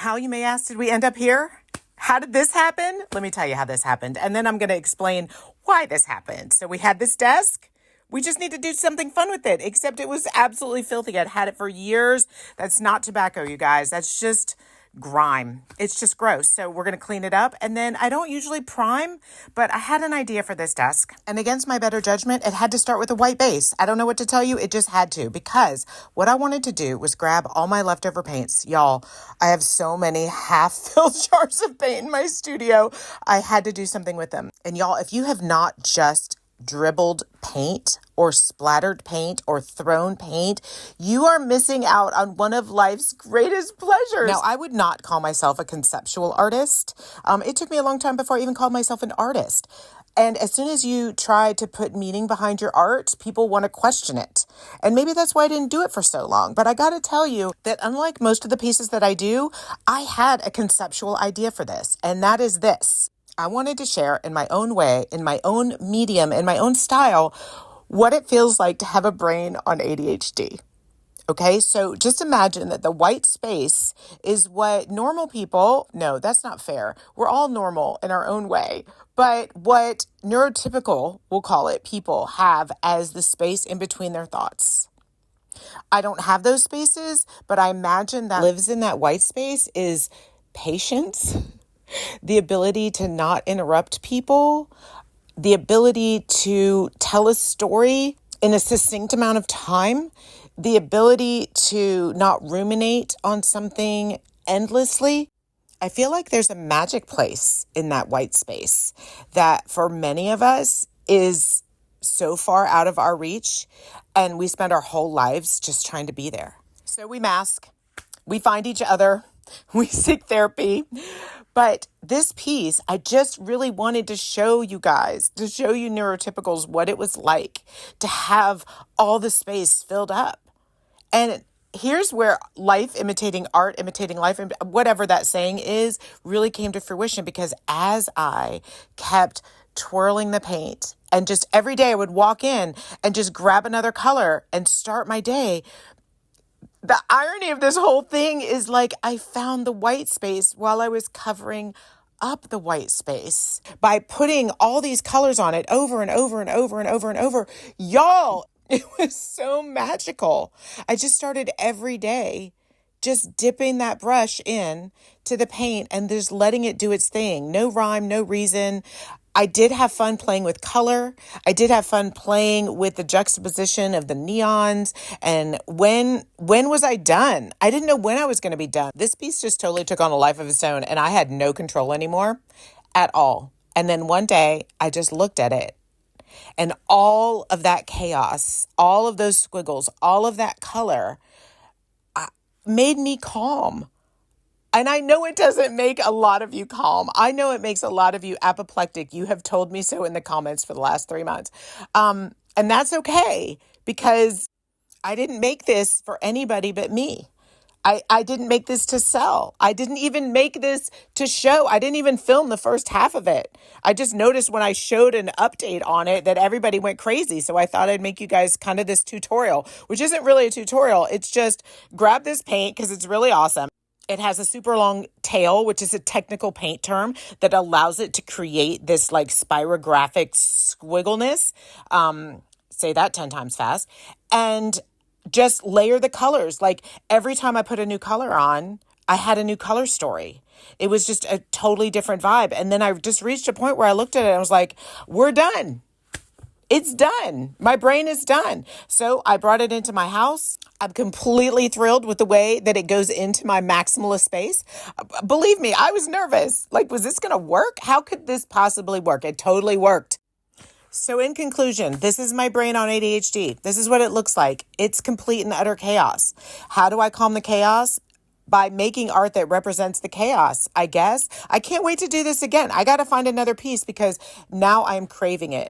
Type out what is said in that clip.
How, you may ask, did we end up here? How did this happen? Let me tell you how this happened. And then I'm going to explain why this happened. So we had this desk. We just need to do something fun with it, except it was absolutely filthy. I'd had it for years. That's not tobacco, you guys. That's just grime. It's just gross. So we're going to clean it up. And then I don't usually prime, but I had an idea for this desk. And against my better judgment, it had to start with a white base. I don't know what to tell you. It just had to, because what I wanted to do was grab all my leftover paints. Y'all, I have so many half-filled jars of paint in my studio. I had to do something with them. And y'all, if you have not just dribbled paint or splattered paint or thrown paint, you are missing out on one of life's greatest pleasures. Now, I would not call myself a conceptual artist. It took me a long time before I even called myself an artist. And as soon as you try to put meaning behind your art, people want to question it. And maybe that's why I didn't do it for so long. But I got to tell you that unlike most of the pieces that I do, I had a conceptual idea for this. And that is this. I wanted to share in my own way, in my own medium, in my own style, what it feels like to have a brain on ADHD. Okay, so just imagine that the white space is what normal people, no, that's not fair. We're all normal in our own way. But what neurotypical, we'll call it, people have as the space in between their thoughts. I don't have those spaces, but I imagine that lives in that white space is patience, the ability to not interrupt people, the ability to tell a story in a succinct amount of time, the ability to not ruminate on something endlessly. I feel like there's a magic place in that white space that for many of us is so far out of our reach, and we spend our whole lives just trying to be there. So we mask, we find each other, we seek therapy. But this piece, I just really wanted to show you guys, to show you neurotypicals what it was like to have all the space filled up. And here's where life imitating art, imitating life, whatever that saying is, really came to fruition, because as I kept twirling the paint and just every day I would walk in and just grab another color and start my day. The irony of this whole thing is like I found the white space while I was covering up the white space by putting all these colors on it over and over and over and over and over. Y'all, it was so magical. I just started every day just dipping that brush in to the paint and just letting it do its thing. No rhyme, no reason. I did have fun playing with color. I did have fun playing with the juxtaposition of the neons. And when was I done? I didn't know when I was going to be done. This piece just totally took on a life of its own, and I had no control anymore at all. And then one day I just looked at it, and all of that chaos, all of those squiggles, all of that color made me calm. And I know it doesn't make a lot of you calm. I know it makes a lot of you apoplectic. You have told me so in the comments for the last 3 months. And that's okay, because I didn't make this for anybody but me. I didn't make this to sell. I didn't even make this to show. I didn't even film the first half of it. I just noticed when I showed an update on it that everybody went crazy. So I thought I'd make you guys kind of this tutorial, which isn't really a tutorial. It's just grab this paint because it's really awesome. It has a super long tail, which is a technical paint term that allows it to create this like spirographic squiggleness. Say that 10 times fast. And just layer the colors. Like every time I put a new color on, I had a new color story. It was just a totally different vibe. And then I just reached a point where I looked at it and I was like, we're done. It's done. My brain is done. So I brought it into my house. I'm completely thrilled with the way that it goes into my maximalist space. Believe me, I was nervous. Like, was this going to work? How could this possibly work? It totally worked. So in conclusion, this is my brain on ADHD. This is what it looks like. It's complete and utter chaos. How do I calm the chaos? By making art that represents the chaos, I guess. I can't wait to do this again. I got to find another piece because now I'm craving it.